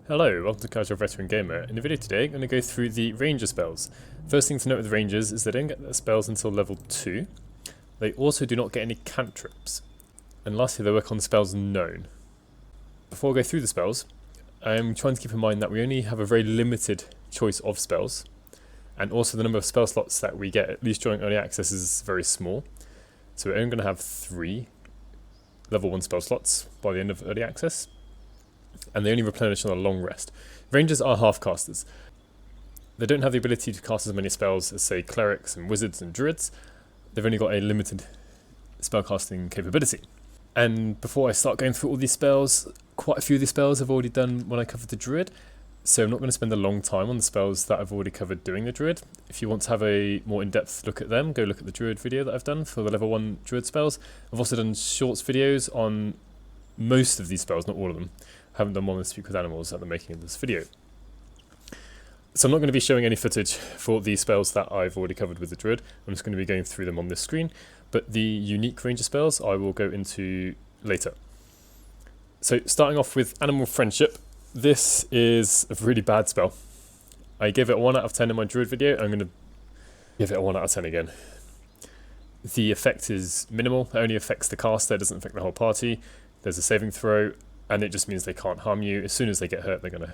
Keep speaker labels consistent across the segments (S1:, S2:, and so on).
S1: Hello, welcome to Casual Veteran Gamer. In the video today, I'm going to go through the Ranger spells. First thing to note with Rangers is they don't get their spells until level 2. They also do not get any cantrips. And lastly, they work on spells known. Before I go through the spells, I'm trying to keep in mind that we only have a very limited choice of spells. And also the number of spell slots that we get, at least during early access, is very small. So we're only going to have 3 level 1 spell slots by the end of early access. And they only replenish on a long rest. Rangers are half casters. They don't have the ability to cast as many spells as, say, clerics and wizards and druids. They've only got a limited spellcasting capability. And before I start going through all these spells, quite a few of these spells I've already done when I covered the druid, so I'm not going to spend a long time on the spells that I've already covered doing the druid. If you want to have a more in-depth look at them, go look at the druid video that I've done for the level 1 druid spells. I've also done shorts videos on most of these spells, not all of them. I haven't done one with Speak with Animals at the making of this video. So I'm not going to be showing any footage for the spells that I've already covered with the druid. I'm just going to be going through them on this screen, but the unique ranger spells I will go into later. So starting off with Animal Friendship, this is a really bad spell. I gave it a 1 out of 10 in my druid video. I'm going to give it a 1 out of 10 again. The effect is minimal. It only affects the caster, it doesn't affect the whole party. There's a saving throw, and it just means they can't harm you. As soon as they get hurt, they're going to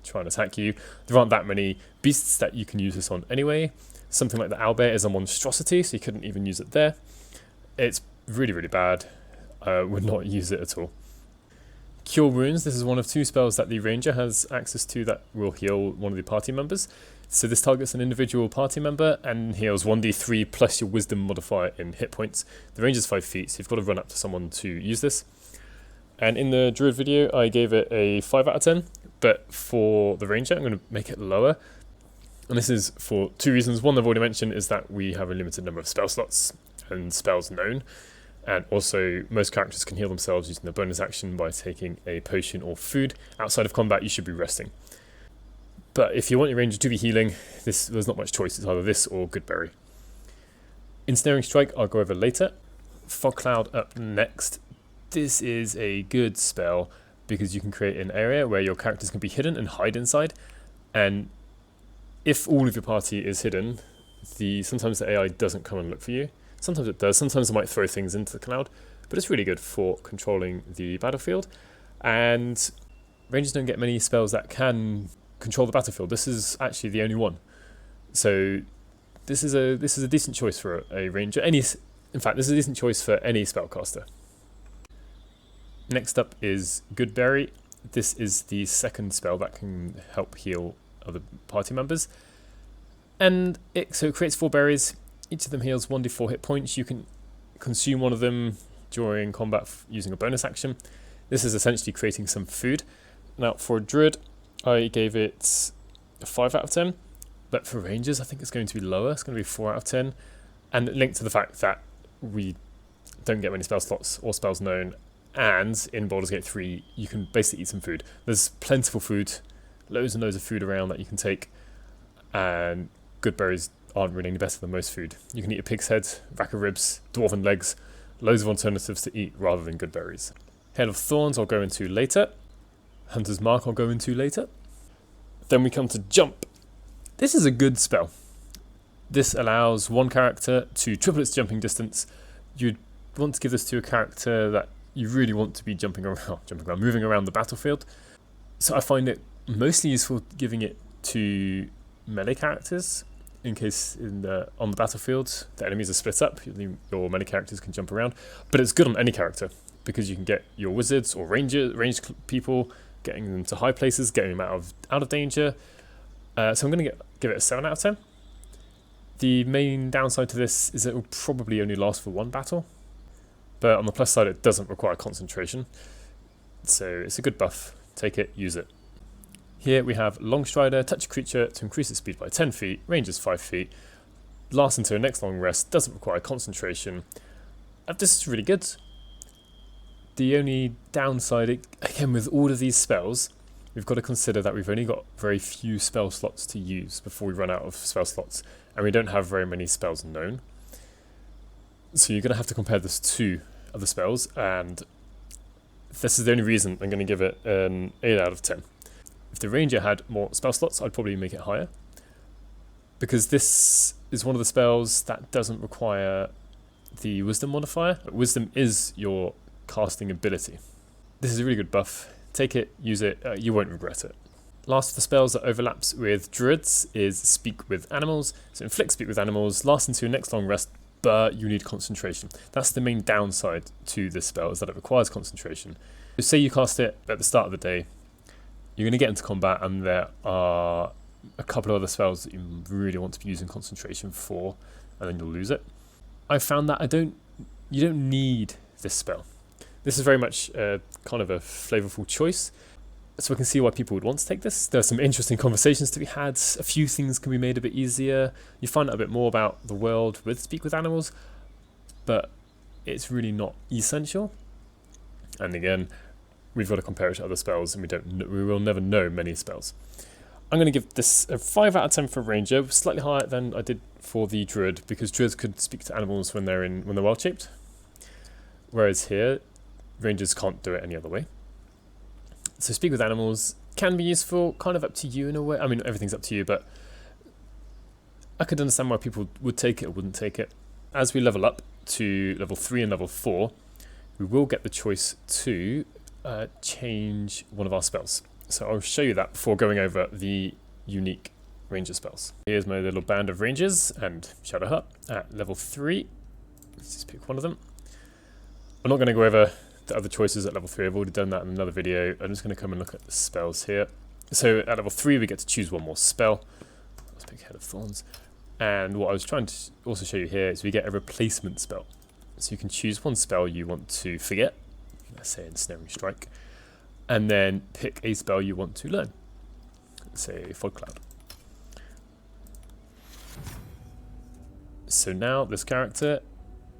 S1: try and attack you. There aren't that many beasts that you can use this on anyway. Something like the owlbear is a monstrosity, so you couldn't even use it there. It's really, really bad. I would not use it at all. Cure Wounds, this is one of 2 spells that the ranger has access to that will heal one of the party members. So this targets an individual party member and heals 1d3 plus your wisdom modifier in hit points. The range is 5 feet, so you've got to run up to someone to use this. And in the druid video, I gave it a 5 out of 10, but for the ranger, I'm going to make it lower. And this is for 2 reasons. One I've already mentioned is that we have a limited number of spell slots and spells known. And also, most characters can heal themselves using their bonus action by taking a potion or food. Outside of combat, you should be resting. But if you want your ranger to be healing, there's not much choice. It's either this or Goodberry. Ensnaring Strike, I'll go over later. Fog Cloud up next. This is a good spell because you can create an area where your characters can be hidden and hide inside. And if all of your party is hidden, sometimes the AI doesn't come and look for you. Sometimes it does. Sometimes it might throw things into the cloud. But it's really good for controlling the battlefield. And rangers don't get many spells that can control the battlefield. This is actually the only one. So this is a decent choice for a ranger. In fact, this is a decent choice for any spellcaster. Next up is Goodberry. This is the second spell that can help heal other party members. And it creates 4 berries. Each of them heals 1d4 hit points. You can consume one of them during combat using a bonus action. This is essentially creating some food. Now for a druid, I gave it a 5 out of 10. But for rangers, I think it's going to be lower. It's going to be 4 out of 10. And linked to the fact that we don't get many spell slots or spells known. And in Baldur's Gate 3, you can basically eat some food. There's plentiful food, loads and loads of food around that you can take, and good berries aren't really any better than most food. You can eat a pig's head, rack of ribs, dwarven legs, loads of alternatives to eat rather than good berries. Head of Thorns I'll go into later. Hunter's Mark I'll go into later. Then we come to Jump. This is a good spell. This allows one character to triple its jumping distance. You'd want to give this to a character that you really want to be moving around the battlefield. So I find it mostly useful giving it to melee characters, in case on the battlefield the enemies are split up, your melee characters can jump around. But it's good on any character, because you can get your wizards or ranged people, getting them to high places, getting them out of danger. So I'm going to give it a 7 out of 10. The main downside to this is it will probably only last for 1 battle. But on the plus side, it doesn't require concentration. So it's a good buff. Take it, use it. Here we have Longstrider, touch a creature to increase its speed by 10 feet, range is 5 feet, lasts until next long rest, doesn't require concentration. This is really good. The only downside, again with all of these spells, we've got to consider that we've only got very few spell slots to use before we run out of spell slots, and we don't have very many spells known. So you're going to have to compare this to other spells, and this is the only reason I'm going to give it an 8 out of 10. If the ranger had more spell slots, I'd probably make it higher. Because this is one of the spells that doesn't require the wisdom modifier. Wisdom is your casting ability. This is a really good buff. Take it, use it, you won't regret it. Last of the spells that overlaps with druids is Speak with Animals. So inflict Speak with Animals, lasts into your next long rest, but you need concentration. That's the main downside to this spell, is that it requires concentration. So say you cast it at the start of the day, you're going to get into combat and there are a couple of other spells that you really want to be using concentration for, and then you'll lose it. I found that you don't need this spell. This is very much kind of a flavorful choice, so I can see why people would want to take this. There are some interesting conversations to be had. A few things can be made a bit easier. You find out a bit more about the world with Speak with Animals, but it's really not essential. And again, we've got to compare it to other spells, and we will never know many spells. I'm going to give this a 5 out of 10 for Ranger, slightly higher than I did for the Druid, because Druids could speak to animals when they're wild shaped, whereas here Rangers can't do it any other way. So Speak with Animals can be useful, kind of up to you in a way. I mean, everything's up to you, but I could understand why people would take it or wouldn't take it. As we level up to level 3 and level 4, we will get the choice to change one of our spells. So I'll show you that before going over the unique ranger spells. Here's my little band of rangers and Shadowheart at level 3. Let's just pick one of them. I'm not going to go over the other choices at level 3. I've already done that in another video. I'm just going to come and look at the spells here. So at level 3 we get to choose one more spell. Let's pick Head of Thorns. And what I was trying to also show you here is we get a replacement spell. So you can choose one spell you want to forget. Let's say Ensnaring Strike. And then pick a spell you want to learn. Let's say Fog Cloud. So now this character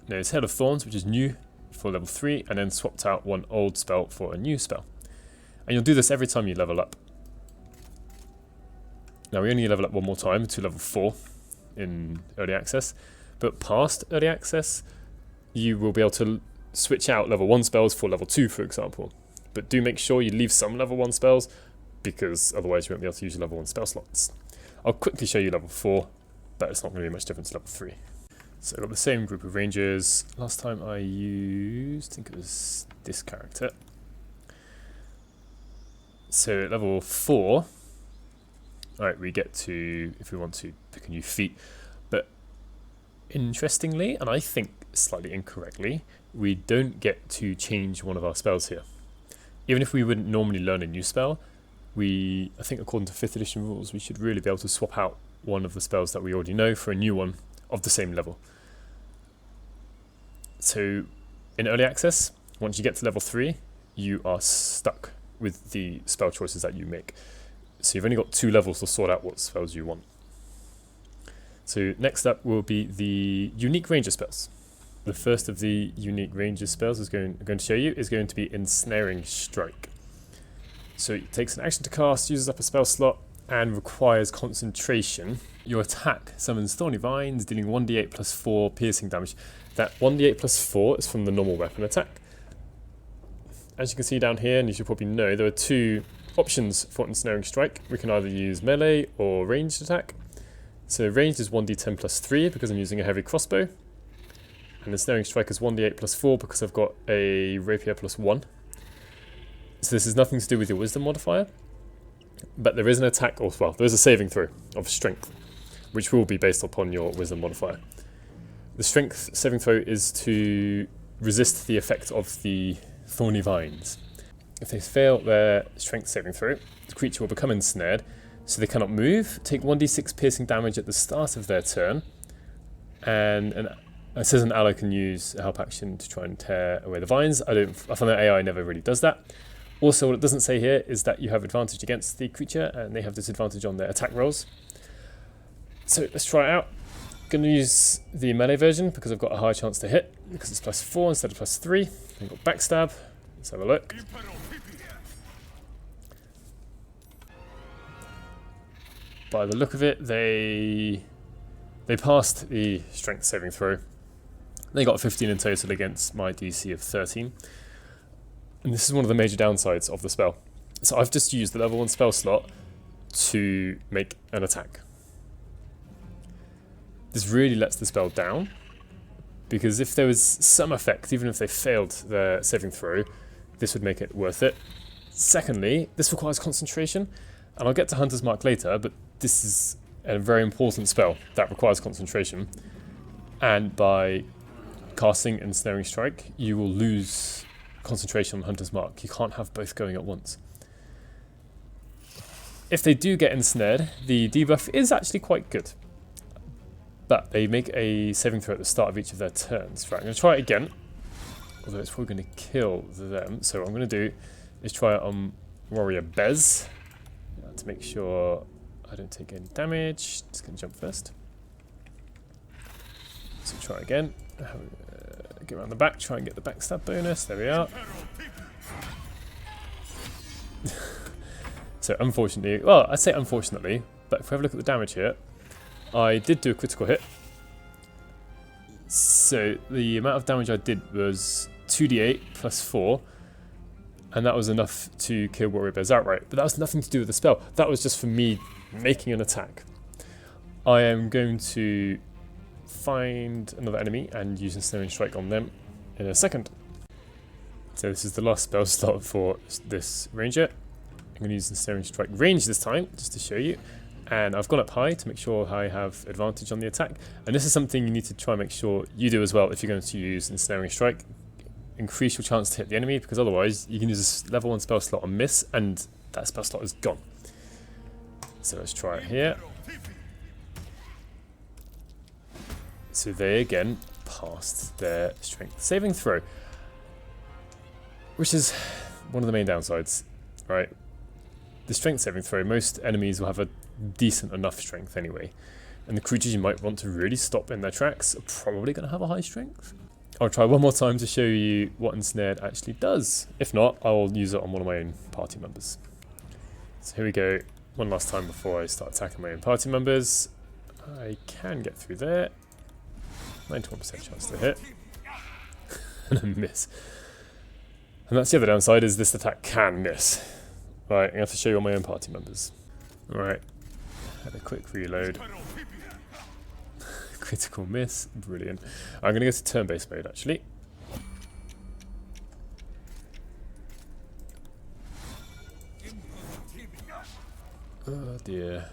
S1: knows Head of Thorns, which is new for level 3, and then swapped out one old spell for a new spell. And you'll do this every time you level up. Now we only level up one more time to level 4 in early access, but past early access you will be able to switch out level 1 spells for level 2, for example. But do make sure you leave some level 1 spells, because otherwise you won't be able to use your level 1 spell slots. I'll quickly show you level 4, but it's not going to be much different to level 3. So I've got the same group of rangers. Last time I used, I think it was this character. So at level 4, alright, we get to, if we want to, pick a new feat. But interestingly, and I think slightly incorrectly, we don't get to change one of our spells here. Even if we wouldn't normally learn a new spell, I think according to 5th edition rules, we should really be able to swap out one of the spells that we already know for a new one of the same level. So in early access, once you get to level 3, you are stuck with the spell choices that you make. So you've only got 2 levels to sort out what spells you want. So next up will be the unique ranger spells. The first of the unique ranger spells I'm going to show you is going to be Ensnaring Strike. So it takes an action to cast, uses up a spell slot, and requires concentration. Your attack summons thorny vines, dealing 1d8 plus 4 piercing damage. That 1d8 plus 4 is from the normal weapon attack. As you can see down here, and you should probably know, there are 2 options for Ensnaring Strike. We can either use melee or ranged attack. So ranged is 1d10 plus 3 because I'm using a heavy crossbow. And Ensnaring Strike is 1d8 plus 4 because I've got a rapier plus 1. So this has nothing to do with your wisdom modifier. But there is an attack, or well, there is a saving throw of strength, which will be based upon your wisdom modifier. The strength saving throw is to resist the effect of the thorny vines. If they fail their strength saving throw, the creature will become ensnared, so they cannot move, take 1d6 piercing damage at the start of their turn, and it says an ally can use a help action to try and tear away the vines. I find that AI never really does that. Also, what it doesn't say here is that you have advantage against the creature and they have disadvantage on their attack rolls. So let's try it out. I'm going to use the melee version because I've got a higher chance to hit because it's plus 4 instead of plus 3. I've got backstab. Let's have a look. By the look of it, they passed the strength saving throw. They got 15 in total against my DC of 13. And this is one of the major downsides of the spell. So I've just used the level 1 spell slot to make an attack. This really lets the spell down, because if there was some effect, even if they failed their saving throw, this would make it worth it. Secondly, this requires concentration, and I'll get to Hunter's Mark later, but this is a very important spell that requires concentration, and by casting Ensnaring Strike, you will lose concentration on Hunter's Mark. You can't have both going at once. If they do get ensnared, the debuff is actually quite good, but they make a saving throw at the start of each of their turns. Right, I'm going to try it again, although it's probably going to kill them. So what I'm going to do is try it on Warrior Bez to make sure I don't take any damage. Just going to jump first. So try again. Get around the back, try and get the backstab bonus. There we are. So unfortunately, well, I say unfortunately, but if we have a look at the damage here, I did do a critical hit. So the amount of damage I did was 2d8 plus 4, and that was enough to kill Warrior Bears outright. But that was nothing to do with the spell. That was just for me making an attack. I am going to find another enemy and use Ensnaring Strike on them in a second. So this is the last spell slot for this ranger. I'm going to use Ensnaring Strike range this time, just to show you. And I've gone up high to make sure I have advantage on the attack. And this is something you need to try and make sure you do as well if you're going to use Ensnaring Strike. Increase your chance to hit the enemy, because otherwise you can use this level 1 spell slot and miss, and that spell slot is gone. So let's try it here. So they again passed their strength saving throw, which is one of the main downsides, right? The strength saving throw, most enemies will have a decent enough strength anyway, and the creatures you might want to really stop in their tracks are probably going to have a high strength. I'll try one more time to show you what Ensnared actually does. If not, I'll use it on one of my own party members. So here we go, one last time before I start attacking my own party members. I can get through there. 91% chance to hit. And a miss. And that's the other downside, is this attack can miss. Right, I have to show you all my own party members. Alright, had a quick reload. Critical miss, brilliant. I'm going to go to turn-based mode actually. Oh dear.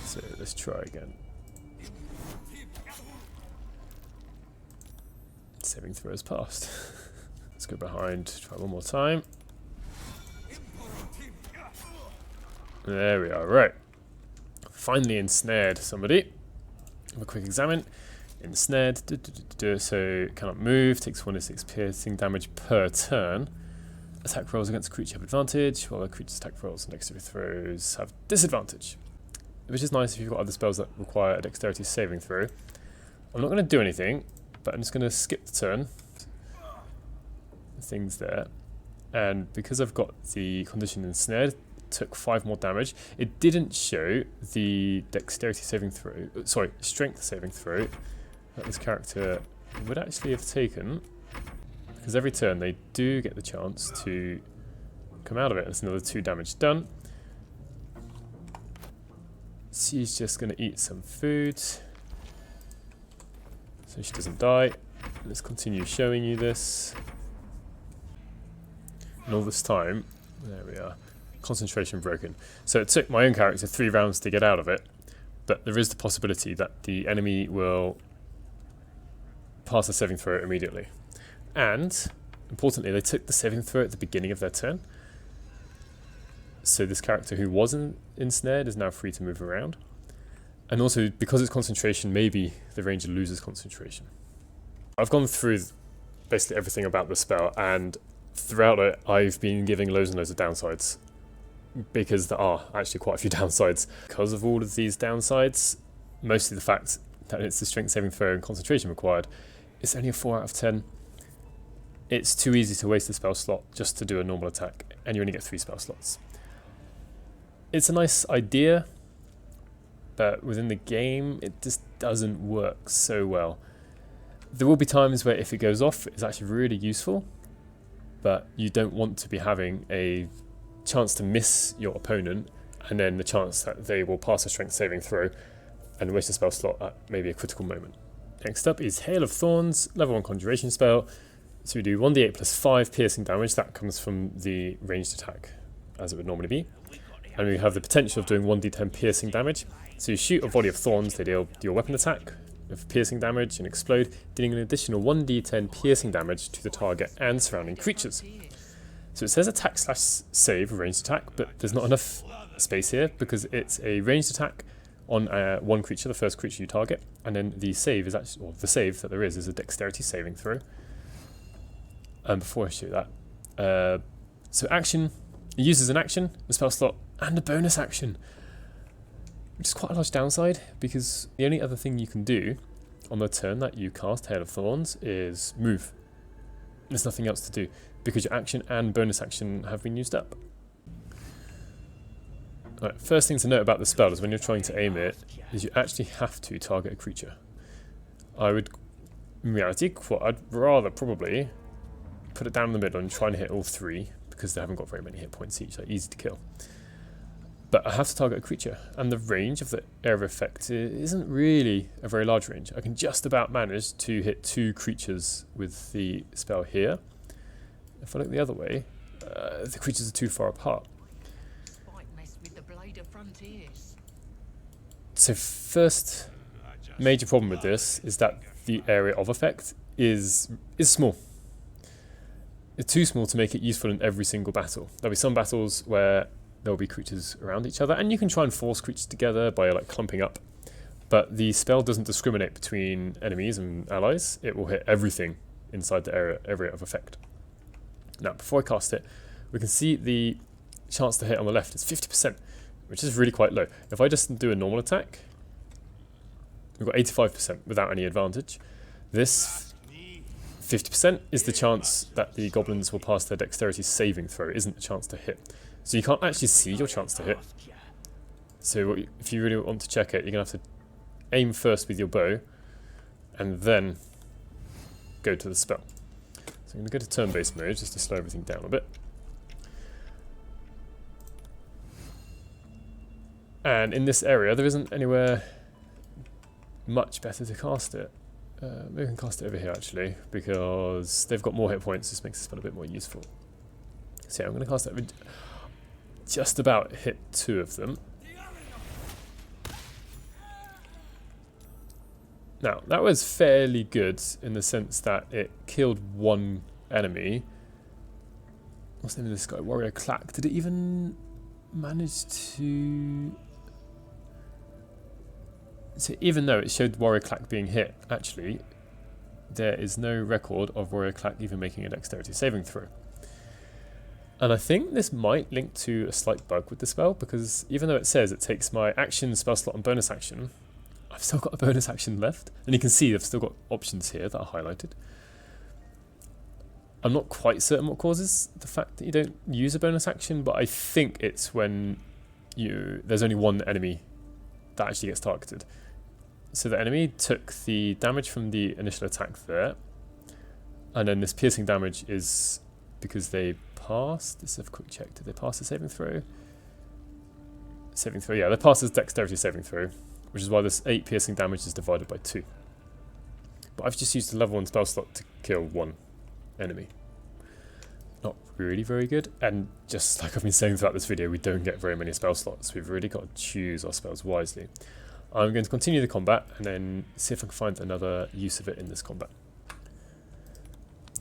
S1: So let's try again. Saving throw has passed. Let's go behind, try one more time. There we are, right. Finally ensnared somebody. Have a quick examine. Ensnared, so cannot move, takes 1d6 piercing damage per turn. Attack rolls against a creature have advantage, while a creature's attack rolls and dexterity throws have disadvantage. Which is nice if you've got other spells that require a dexterity saving throw. I'm not going to do anything, but I'm just going to skip the turn. Things there. And because I've got the condition ensnared, took 5 more damage. It didn't show the dexterity saving throw, sorry, strength saving throw that this character would actually have taken, because every turn they do get the chance to come out of it. It's another 2 damage done. She's just going to eat some food so she doesn't die. Let's continue showing you this. And all this time, there we are, concentration broken. So it took my own character 3 rounds to get out of it, but there is the possibility that the enemy will pass the saving throw immediately. And, importantly, they took the saving throw at the beginning of their turn. So this character who wasn't ensnared is now free to move around. And also, because it's concentration, maybe the ranger loses concentration. I've gone through basically everything about the spell, and throughout it, I've been giving loads and loads of downsides, because there are actually quite a few downsides. Because of all of these downsides, mostly the fact that it's the strength saving throw and concentration required, it's only a 4 out of 10. It's too easy to waste a spell slot just to do a normal attack, and you only get 3 spell slots. It's a nice idea, but within the game, it just doesn't work so well. There will be times where if it goes off, it's actually really useful, but you don't want to be having a chance to miss your opponent, and then the chance that they will pass a strength saving throw and waste a spell slot at maybe a critical moment. Next up is Hail of Thorns, level 1 conjuration spell. So we do 1d8 plus 5 piercing damage. That comes from the ranged attack, as it would normally be. And we have the potential of doing 1d10 piercing damage. So you shoot a volley of thorns, they deal your weapon attack of piercing damage and explode, dealing an additional 1d10 piercing damage to the target and surrounding creatures. So it says attack slash save, ranged attack, but there's not enough space here because it's a ranged attack on one creature, the first creature you target, and then the save is actually, or the save that there is a dexterity saving throw. And before I shoot that, so action, it uses an action, a spell slot, and a bonus action, which is quite a large downside because the only other thing you can do on the turn that you cast Hail of Thorns is move. There's nothing else to do because your action and bonus action have been used up. Right, first thing to note about the spell is when you're trying to aim it, is you actually have to target a creature. I would, in reality, I'd rather probably put it down in the middle and try and hit all three because they haven't got very many hit points each, they're easy to kill. But I have to target a creature, and the range of the area of effect isn't really a very large range. I can just about manage to hit 2 creatures with the spell here. If I look the other way, the creatures are too far apart. So first major problem with this is that the area of effect is small. It's too small to make it useful in every single battle. There'll be some battles where there'll be creatures around each other, and you can try and force creatures together by like clumping up. But the spell doesn't discriminate between enemies and allies. It will hit everything inside the area of effect. Now, before I cast it, we can see the chance to hit on the left is 50%, which is really quite low. If I just do a normal attack, we've got 85% without any advantage. This 50% is the chance that the goblins will pass their dexterity saving throw, isn't the chance to hit. So you can't actually see your chance to hit. So if you really want to check it, you're going to have to aim first with your bow and then go to the spell. So I'm going to go to turn-based mode just to slow everything down a bit. And in this area, there isn't anywhere much better to cast it. Maybe we can cast it over here actually, because they've got more hit points. This makes the spell a bit more useful. So yeah, I'm going to cast it over, just about hit 2 of them. Now, that was fairly good in the sense that it killed 1 enemy. What's the name of this guy? Warrior Clack. Did it even manage to... So even though it showed Warrior Clack being hit, actually, there is no record of Warrior Clack even making a dexterity saving throw. And I think this might link to a slight bug with the spell, because even though it says it takes my action, spell slot and bonus action, I've still got a bonus action left. And you can see I've still got options here that are highlighted. I'm not quite certain what causes the fact that you don't use a bonus action, but I think it's when there's only 1 enemy that actually gets targeted. So the enemy took the damage from the initial attack there, and then this piercing damage is because they passed. Let's have a quick check. Did they pass the saving throw? Saving throw, yeah, they passed this dexterity saving throw, which is why this 8 piercing damage is divided by 2. But I've just used a level 1 spell slot to kill 1 enemy. Not really very good, and just like I've been saying throughout this video, we don't get very many spell slots. We've really got to choose our spells wisely. I'm going to continue the combat and then see if I can find another use of it in this combat.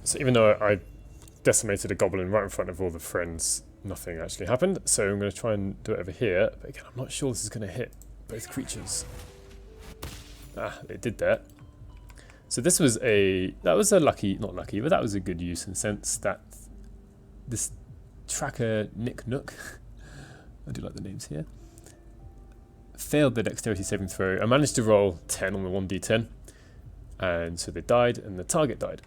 S1: So even though I decimated a goblin right in front of all the friends, nothing actually happened. So I'm going to try and do it over here, but again, I'm not sure this is going to hit both creatures. Ah, it did that. So this was that was a lucky, not lucky, but that was a good use in the sense that this tracker Nick Nook, I do like the names here, failed the dexterity saving throw. I managed to roll 10 on the 1d10, and so they died, and the target died.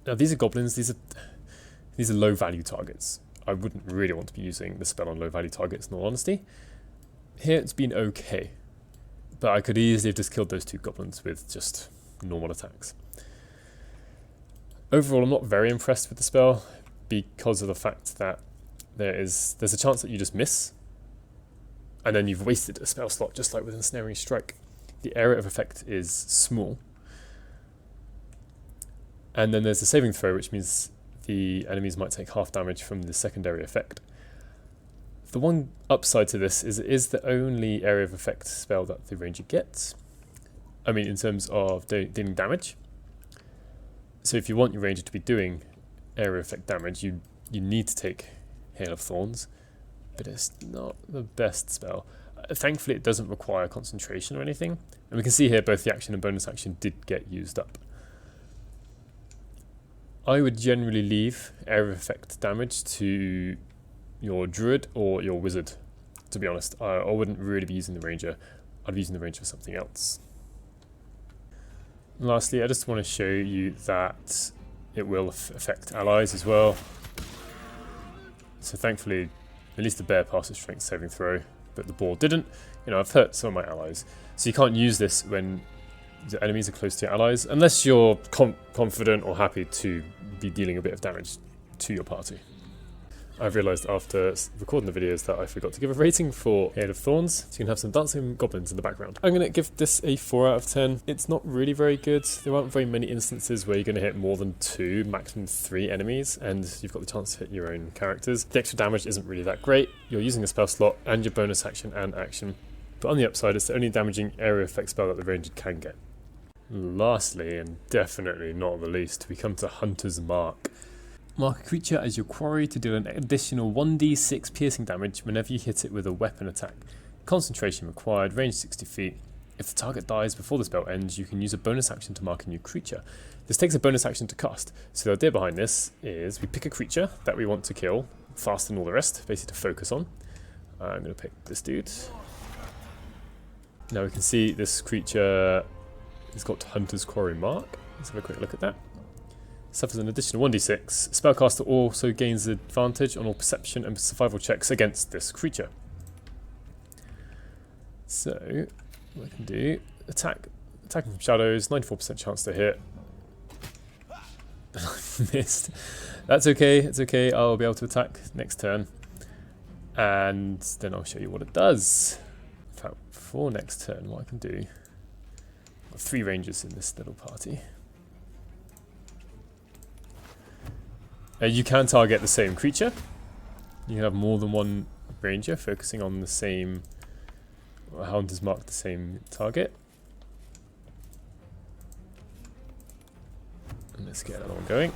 S1: Now these are goblins, these are low value targets. I wouldn't really want to be using the spell on low value targets in all honesty. Here it's been okay, but I could easily have just killed those 2 goblins with just normal attacks. Overall, I'm not very impressed with the spell because of the fact that there's a chance that you just miss, and then you've wasted a spell slot, just like with Ensnaring Strike. The area of effect is small. And then there's a saving throw, which means the enemies might take half damage from the secondary effect. The one upside to this is it is the only area of effect spell that the ranger gets. I mean, in terms of dealing damage. So if you want your ranger to be doing area effect damage, you need to take Hail of Thorns, but it's not the best spell. Thankfully, it doesn't require concentration or anything. And we can see here both the action and bonus action did get used up. I would generally leave area effect damage to your druid or your wizard, to be honest. I wouldn't really be using the ranger. I'd be using the ranger for something else. And lastly, I just want to show you that it will affect allies as well. So thankfully, at least the bear passed a strength saving throw, but the boar didn't. You know, I've hurt some of my allies. So you can't use this when the enemies are close to your allies, unless you're confident or happy to be dealing a bit of damage to your party. I've realised after recording the videos that I forgot to give a rating for Hail of Thorns, so you can have some dancing goblins in the background. I'm going to give this a 4 out of 10. It's not really very good. There aren't very many instances where you're going to hit more than 2, maximum 3 enemies, and you've got the chance to hit your own characters. The extra damage isn't really that great. You're using a spell slot and your bonus action and action, but on the upside, it's the only damaging area effect spell that the ranger can get. Lastly, and definitely not the least, we come to Hunter's Mark. Mark a creature as your quarry to deal an additional 1d6 piercing damage whenever you hit it with a weapon attack. Concentration required, range 60 feet. If the target dies before the spell ends, you can use a bonus action to mark a new creature. This takes a bonus action to cast. So the idea behind this is we pick a creature that we want to kill faster than all the rest, basically to focus on. I'm going to pick this dude. Now we can see this creature has got Hunter's Quarry Mark. Let's have a quick look at that. Suffers an additional 1d6. Spellcaster also gains advantage on all perception and survival checks against this creature. So, what I can do, attacking from shadows, 94% chance to hit. Missed. That's okay, it's okay, I'll be able to attack next turn. And then I'll show you what it does. In fact, before next turn, what I can do, I've got 3 rangers in this little party. You can target the same creature. You can have more than one ranger focusing on the same, Hunter's Mark the same target. And let's get another one going.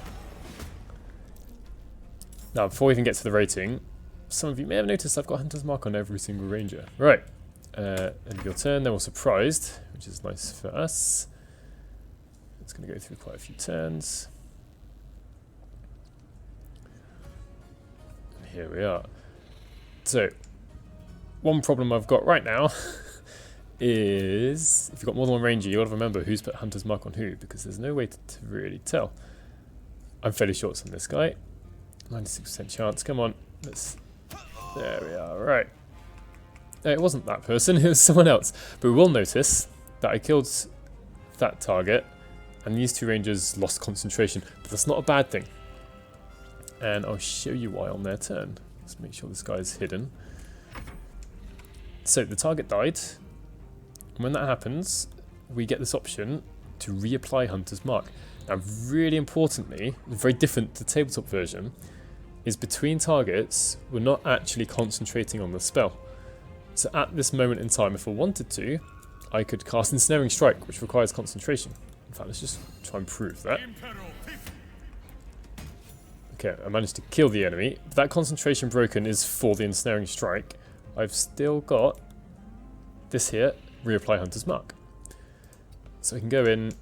S1: Now, before we even get to the rating, some of you may have noticed I've got Hunter's Mark on every single ranger. Right, end of your turn, they're all surprised, which is nice for us. It's going to go through quite a few turns. Here we are. So, one problem I've got right now is if you've got more than one ranger, you've got to remember who's put Hunter's Mark on who, because there's no way to really tell. I'm fairly short on this guy. 96% chance. Come on. There we are. Right. No, it wasn't that person. It was someone else. But we will notice that I killed that target, and these 2 rangers lost concentration. But that's not a bad thing. And I'll show you why on their turn. Let's make sure this guy's hidden. So the target died. And when that happens, we get this option to reapply Hunter's Mark. Now, really importantly, very different to the tabletop version, is between targets, we're not actually concentrating on the spell. So at this moment in time, if I wanted to, I could cast Ensnaring Strike, which requires concentration. In fact, let's just try and prove that. Okay, I managed to kill the enemy. That concentration broken is for the Ensnaring Strike. I've still got this here, reapply Hunter's Mark. So I can go in,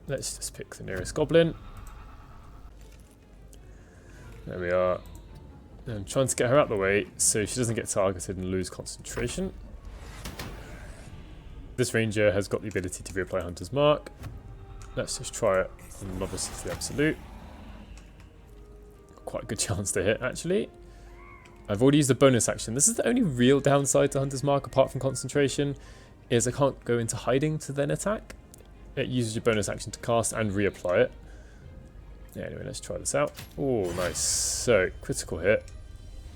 S1: let's just pick the nearest goblin. There we are. And I'm trying to get her out of the way so she doesn't get targeted and lose concentration. This ranger has got the ability to reapply Hunter's Mark. Let's just try it on Novice to the Absolute. Quite a good chance to hit, actually. I've already used a bonus action. This is the only real downside to Hunter's Mark, apart from concentration, is I can't go into hiding to then attack. It uses your bonus action to cast and reapply it. Yeah, anyway, let's try this out. Oh, nice. So, critical hit.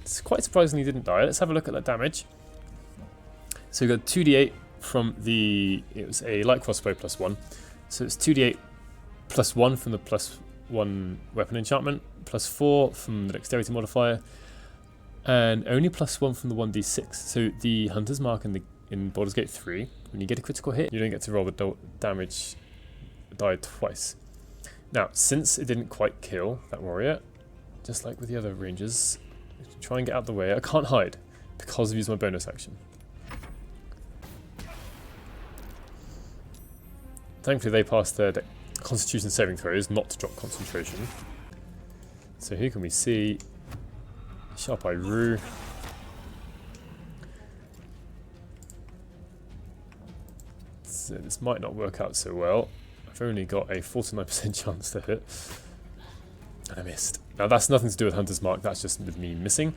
S1: It's quite surprisingly didn't die. Let's have a look at that damage. So we got 2d8 from the, it was a light crossbow +1. So it's 2d8 +1 from the +1 weapon enchantment, +4 from the dexterity modifier, and only +1 from the 1d6. So the Hunter's Mark in Baldur's Gate 3, when you get a critical hit, you don't get to roll the damage die twice. Now, since it didn't quite kill that warrior, just like with the other rangers, try and get out of the way. I can't hide because I've used my bonus action. Thankfully they passed their Constitution saving throws not to drop concentration. So who can we see? Sharp Eye Rue. So this might not work out so well. I've only got a 49% chance to hit. And I missed. Now that's nothing to do with Hunter's Mark, that's just with me missing.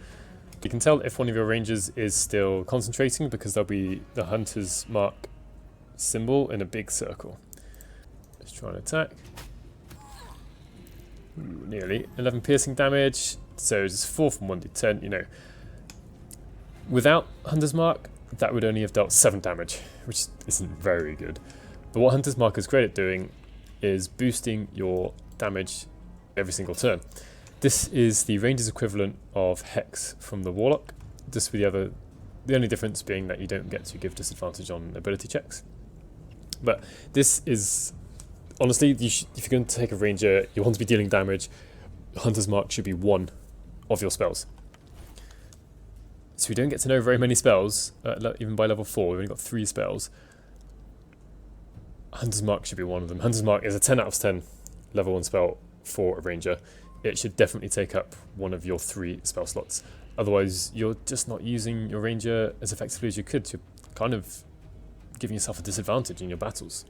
S1: You can tell if one of your rangers is still concentrating because there'll be the Hunter's Mark symbol in a big circle. Let's try and attack. Ooh, nearly. 11 piercing damage, so it's 4 from 1d10, you know. Without Hunter's Mark, that would only have dealt 7 damage, which isn't very good. But what Hunter's Mark is great at doing is boosting your damage every single turn. This is the ranger's equivalent of Hex from the Warlock, just with the only difference being that you don't get to give disadvantage on ability checks. But this is, honestly, if you're going to take a ranger, you want to be dealing damage, Hunter's Mark should be one of your spells. So we don't get to know very many spells, even by level 4, we've only got 3 spells. Hunter's Mark should be one of them. Hunter's Mark is a 10 out of 10 level 1 spell for a ranger. It should definitely take up one of your 3 spell slots. Otherwise, you're just not using your ranger as effectively as you could. You're kind of giving yourself a disadvantage in your battles.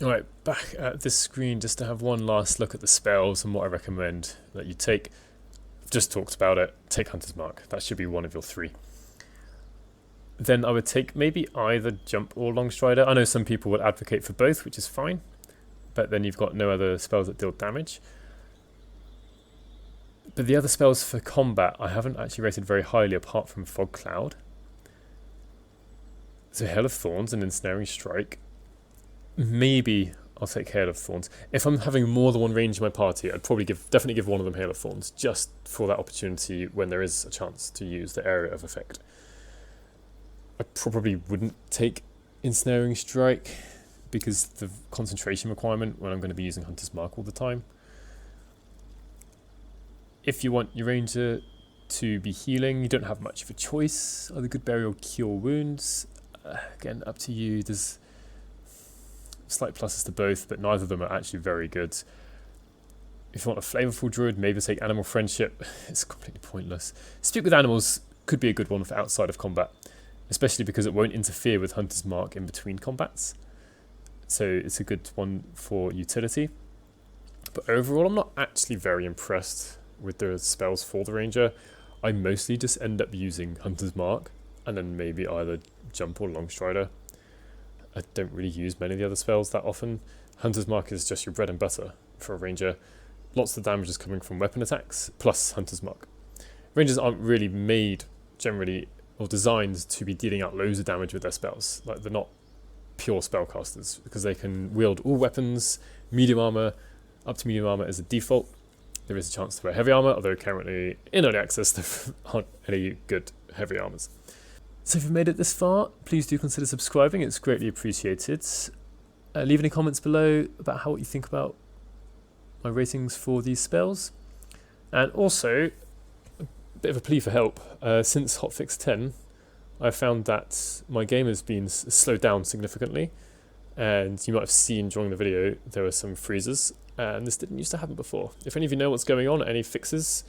S1: Alright, back at this screen just to have one last look at the spells and what I recommend that you take. I've just talked about it. Take Hunter's Mark. That should be one of your 3. Then I would take maybe either Jump or Longstrider. I know some people would advocate for both, which is fine. But then you've got no other spells that deal damage. But the other spells for combat I haven't actually rated very highly apart from Fog Cloud. So Hail of Thorns and Ensnaring Strike. Maybe I'll take Hail of Thorns. If I'm having more than one range in my party, I'd probably definitely give one of them Hail of Thorns, just for that opportunity when there is a chance to use the area of effect. I probably wouldn't take Ensnaring Strike because the concentration requirement when I'm going to be using Hunter's Mark all the time. If you want your ranger to be healing, you don't have much of a choice. Either Goodberry or Cure Wounds. Again, up to you. There's slight pluses to both, but neither of them are actually very good. If you want a flavorful druid, maybe take Animal Friendship. It's completely pointless. Speak with Animals could be a good one for outside of combat, especially because it won't interfere with Hunter's Mark in between combats. So it's a good one for utility. But overall, I'm not actually very impressed with the spells for the ranger. I mostly just end up using Hunter's Mark and then maybe either Jump or Longstrider. I don't really use many of the other spells that often. Hunter's Mark is just your bread and butter for a ranger. Lots of damage is coming from weapon attacks plus Hunter's Mark. Rangers aren't really made generally or designed to be dealing out loads of damage with their spells. Like, they're not pure spellcasters because they can wield all weapons, medium armor, up to medium armor as a default. There is a chance to wear heavy armor, although currently in early access there aren't any good heavy armors. So if you've made it this far, please do consider subscribing, it's greatly appreciated. Leave any comments below about what you think about my ratings for these spells. And also, a bit of a plea for help. Since hotfix 10, I've found that my game has been slowed down significantly. And you might have seen during the video, there were some freezes. And this didn't used to happen before. If any of you know what's going on, any fixes,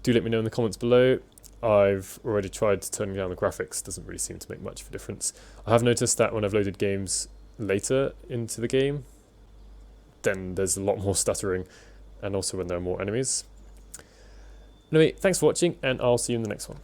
S1: do let me know in the comments below. I've already tried turning down the graphics, doesn't really seem to make much of a difference. I have noticed that when I've loaded games later into the game, then there's a lot more stuttering, and also when there are more enemies. Anyway, thanks for watching, and I'll see you in the next one.